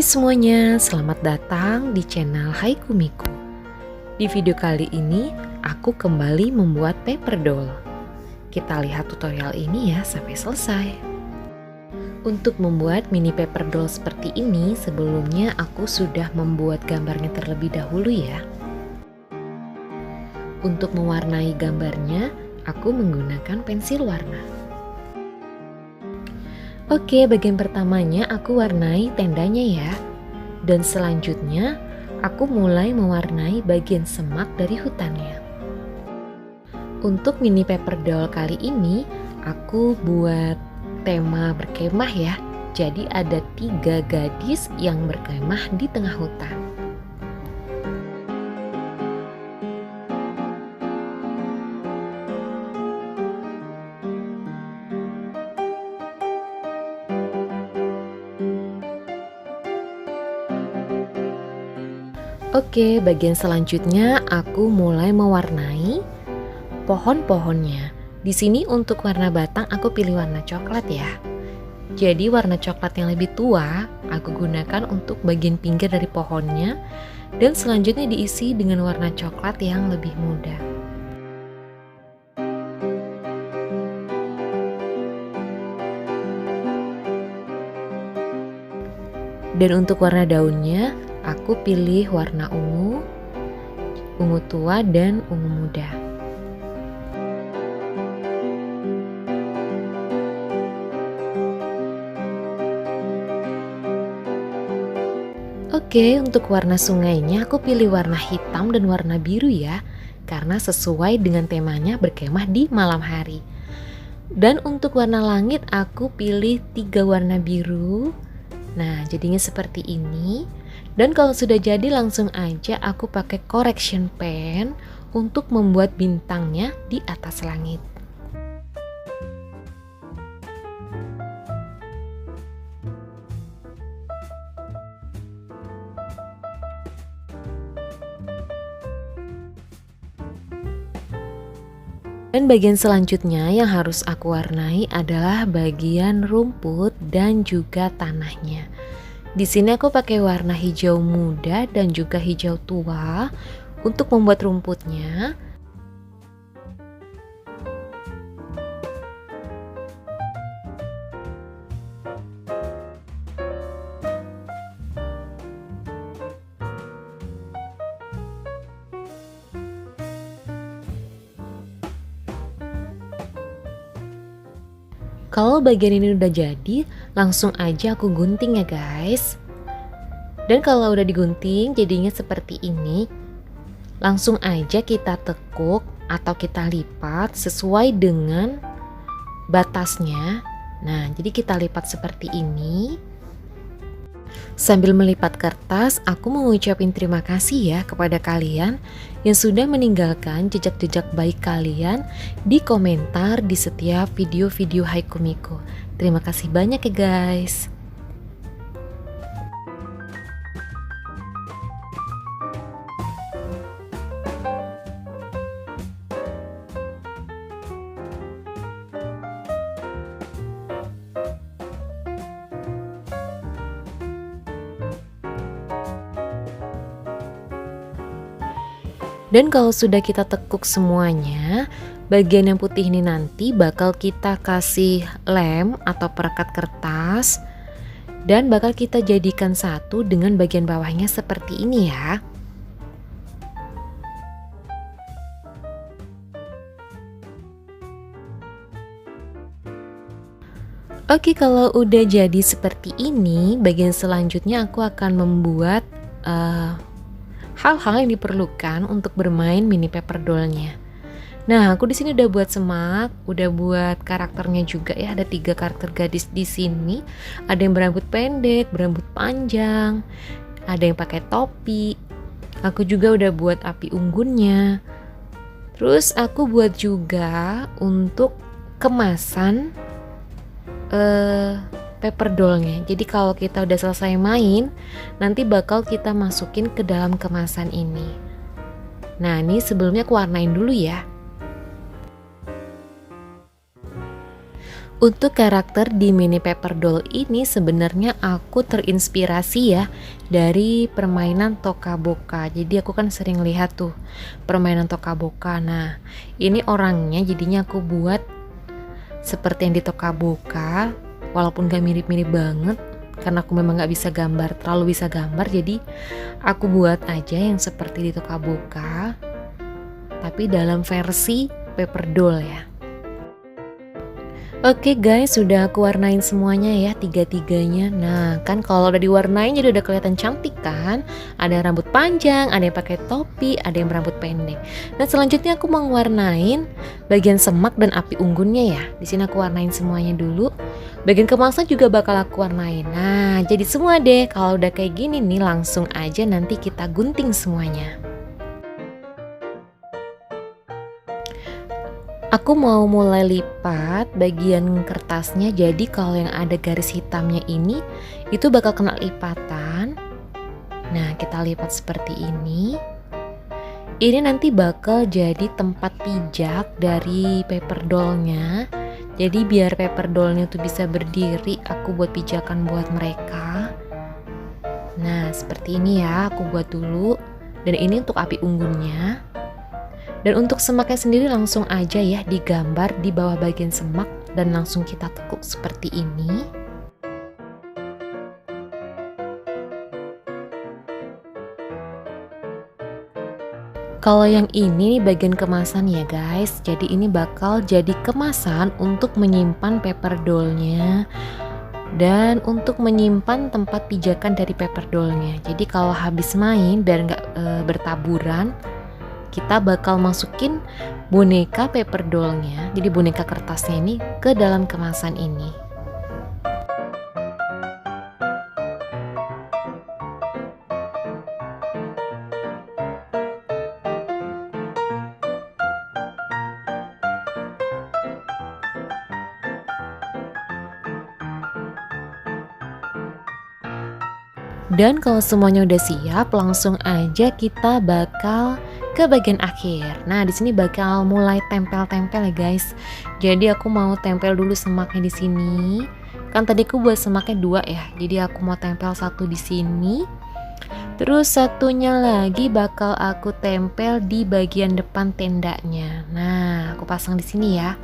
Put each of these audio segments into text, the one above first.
Hai semuanya, selamat datang di channel Haiku Miku. Di video kali ini, aku kembali membuat paper doll. Kita lihat tutorial ini ya sampai selesai. Untuk membuat mini paper doll seperti ini, sebelumnya aku sudah membuat gambarnya terlebih dahulu ya. Untuk mewarnai gambarnya, aku menggunakan pensil warna. Oke, bagian pertamanya aku warnai tendanya ya. Dan selanjutnya aku mulai mewarnai bagian semak dari hutannya. Untuk mini paper doll kali ini aku buat tema berkemah ya. Jadi ada 3 gadis yang berkemah di tengah hutan. Oke, bagian selanjutnya aku mulai mewarnai pohon-pohonnya. Di sini untuk warna batang aku pilih warna coklat ya. Jadi warna coklat yang lebih tua aku gunakan untuk bagian pinggir dari pohonnya, dan selanjutnya diisi dengan warna coklat yang lebih muda. Dan untuk warna daunnya aku pilih warna ungu tua dan ungu muda. Oke, untuk warna sungainya aku pilih warna hitam dan warna biru ya, karena sesuai dengan temanya berkemah di malam hari. Dan untuk warna langit aku pilih 3 warna biru. Nah, jadinya seperti ini. Dan kalau sudah jadi langsung aja aku pakai correction pen untuk membuat bintangnya di atas langit. Dan bagian selanjutnya yang harus aku warnai adalah bagian rumput dan juga tanahnya. Di sini aku pakai warna hijau muda dan juga hijau tua untuk membuat rumputnya. Kalau bagian ini udah jadi, langsung aja aku gunting ya guys. Dan kalau udah digunting jadinya seperti ini, langsung aja kita tekuk atau kita lipat sesuai dengan batasnya. Nah, jadi kita lipat seperti ini. Sambil melipat kertas, aku mau ngucapin terima kasih ya kepada kalian yang sudah meninggalkan jejak-jejak baik kalian di komentar di setiap video-video Haiku Miku. Terima kasih banyak ya guys. Dan kalau sudah kita tekuk semuanya, bagian yang putih ini nanti bakal kita kasih lem atau perekat kertas dan bakal kita jadikan satu dengan bagian bawahnya seperti ini ya. Oke, kalau udah jadi seperti ini, bagian selanjutnya aku akan membuat hal-hal yang diperlukan untuk bermain mini paper doll-nya. Nah, aku di sini udah buat semak, udah buat karakternya juga ya. Ada 3 karakter gadis di sini. Ada yang berambut pendek, berambut panjang, ada yang pakai topi. Aku juga udah buat api unggunnya. Terus aku buat juga untuk kemasan paper doll-nya. Jadi kalau kita udah selesai main, nanti bakal kita masukin ke dalam kemasan ini. Nah, ini sebelumnya aku warnain dulu ya. Untuk karakter di mini paper doll ini sebenarnya aku terinspirasi ya dari permainan Toka Boka. Jadi aku kan sering lihat tuh permainan Toka Boka. Nah, ini orangnya jadinya aku buat seperti yang di Toka Boka, walaupun gak mirip-mirip banget karena aku memang gak bisa gambar, terlalu bisa gambar, jadi aku buat aja yang seperti di Toka Boka tapi dalam versi paper doll ya. Oke guys, sudah aku warnain semuanya ya, tiga-tiganya. Nah kan kalau udah diwarnain jadi udah kelihatan cantik kan. Ada yang rambut panjang, ada yang pakai topi, ada yang berambut pendek. Nah selanjutnya aku mau warnain bagian semak dan api unggunnya ya. Di sini aku warnain semuanya dulu. Bagian kemasan juga bakal aku warnain. Nah jadi semua deh. Kalau udah kayak gini nih langsung aja nanti kita gunting semuanya. Aku mau mulai lipat bagian kertasnya, jadi kalau yang ada garis hitamnya ini itu bakal kena lipatan. Nah kita lipat seperti ini. Ini nanti bakal jadi tempat pijak dari paper dollnya. Jadi biar paper dollnya tuh bisa berdiri, aku buat pijakan buat mereka. Nah seperti ini ya, aku buat dulu. Dan ini untuk api unggunnya. Dan untuk semaknya sendiri langsung aja ya digambar di bawah bagian semak dan langsung kita tekuk seperti ini. Kalau yang ini bagian kemasan ya guys, jadi ini bakal jadi kemasan untuk menyimpan paper dollnya dan untuk menyimpan tempat pijakan dari paper dollnya. Jadi kalau habis main biar nggak bertaburan, kita bakal masukin boneka paper dollnya, jadi boneka kertasnya ini ke dalam kemasan ini. Dan kalau semuanya udah siap, langsung aja kita bakal ke bagian akhir. Nah, di sini bakal mulai tempel-tempel ya guys. Jadi aku mau tempel dulu semaknya di sini. Kan tadi aku buat semaknya 2 ya. Jadi aku mau tempel satu di sini. Terus satunya lagi bakal aku tempel di bagian depan tendanya. Nah, aku pasang di sini ya.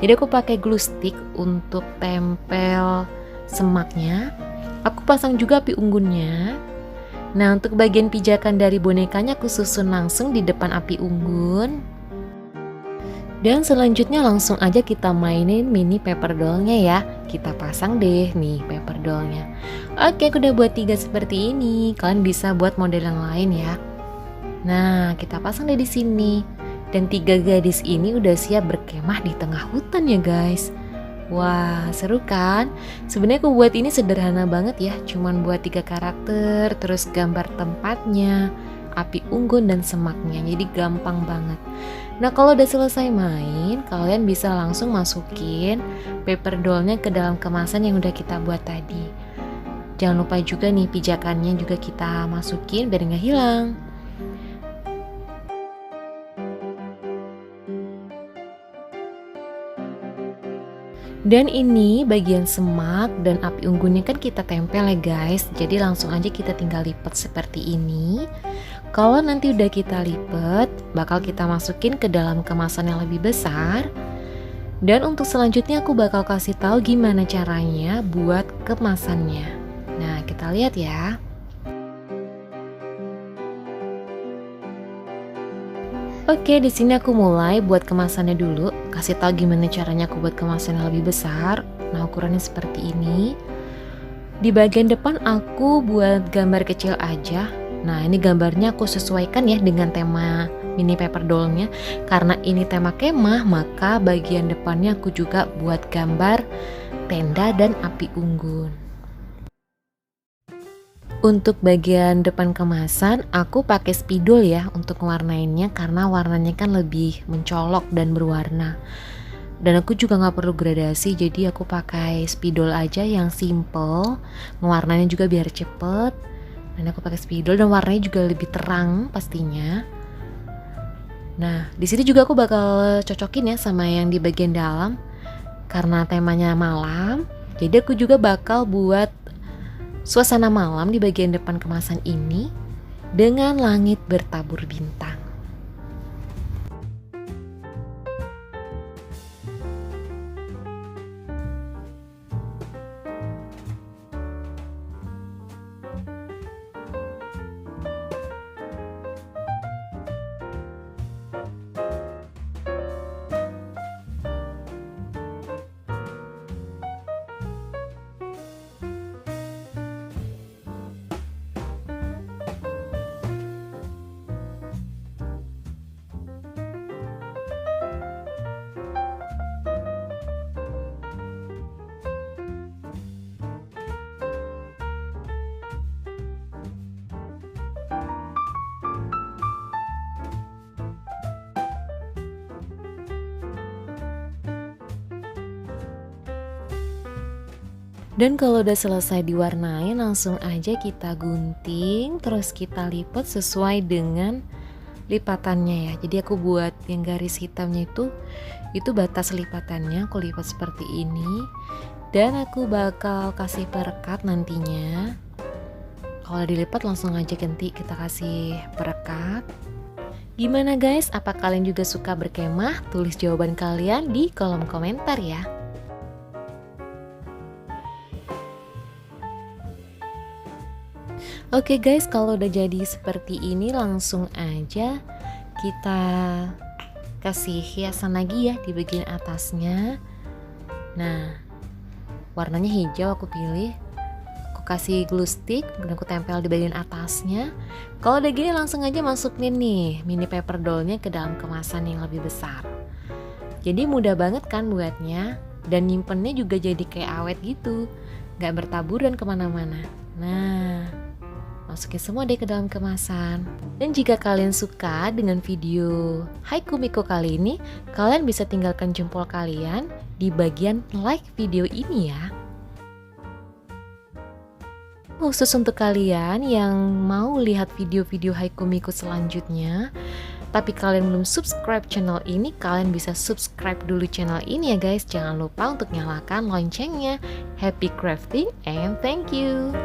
Jadi aku pakai glue stick untuk tempel semaknya. Aku pasang juga api unggunnya. Nah untuk bagian pijakan dari bonekanya aku susun langsung di depan api unggun. Dan selanjutnya langsung aja kita mainin mini paper dollnya ya. Kita pasang deh nih paper dollnya. Oke aku udah buat 3 seperti ini. Kalian bisa buat model yang lain ya. Nah kita pasang deh di sini. Dan 3 gadis ini udah siap berkemah di tengah hutan ya guys. Wah seru kan? Sebenarnya aku buat ini sederhana banget ya, cuman buat 3 karakter, terus gambar tempatnya, api unggun dan semaknya, jadi gampang banget. Nah kalau udah selesai main, kalian bisa langsung masukin paper dollnya ke dalam kemasan yang udah kita buat tadi. Jangan lupa juga nih pijakannya juga kita masukin biar nggak hilang. Dan ini bagian semak dan api unggunnya kan kita tempel ya guys. Jadi langsung aja kita tinggal lipat seperti ini. Kalau nanti udah kita lipat, bakal kita masukin ke dalam kemasan yang lebih besar. Dan untuk selanjutnya aku bakal kasih tahu gimana caranya buat kemasannya. Nah, kita lihat ya. Oke, di sini aku mulai buat kemasannya dulu. Kasih tahu gimana caranya aku buat kemasan yang lebih besar. Nah, ukurannya seperti ini. Di bagian depan aku buat gambar kecil aja. Nah, ini gambarnya aku sesuaikan ya dengan tema mini paper dollnya. Karena ini tema kemah, maka bagian depannya aku juga buat gambar tenda dan api unggun. Untuk bagian depan kemasan aku pakai spidol ya untuk mewarnainnya karena warnanya kan lebih mencolok dan berwarna. Dan aku juga nggak perlu gradasi, jadi aku pakai spidol aja yang simple. Mewarnanya juga biar cepet. Dan aku pakai spidol dan warnanya juga lebih terang pastinya. Nah, di sini juga aku bakal cocokin ya sama yang di bagian dalam. karena temanya malam, jadi aku juga bakal buat suasana malam di bagian depan kemasan ini dengan langit bertabur bintang. Dan kalau udah selesai diwarnain, langsung aja kita gunting, terus kita lipat sesuai dengan lipatannya ya. Jadi aku buat yang garis hitamnya itu batas lipatannya, aku lipat seperti ini. Dan aku bakal kasih perekat nantinya. Kalau dilipat langsung aja ganti kita kasih perekat. Gimana guys? Apa kalian juga suka berkemah? Tulis jawaban kalian di kolom komentar ya. Oke guys, kalau udah jadi seperti ini langsung aja kita kasih hiasan lagi ya di bagian atasnya. Nah, warnanya hijau aku pilih. Aku kasih glue stick dan aku tempel di bagian atasnya. Kalau udah gini langsung aja masukin nih mini paper dollnya ke dalam kemasan yang lebih besar. Jadi mudah banget kan buatnya, dan nyimpennya juga jadi kayak awet gitu, gak bertaburan kemana-mana. Nah, masukin semua deh ke dalam kemasan. Dan jika kalian suka dengan video Haiku Miko kali ini, kalian bisa tinggalkan jempol kalian di bagian like video ini ya. Khusus untuk kalian yang mau lihat video-video Haiku Miko selanjutnya, tapi kalian belum subscribe channel ini, kalian bisa subscribe dulu channel ini ya guys. Jangan lupa untuk nyalakan loncengnya. Happy crafting and thank you.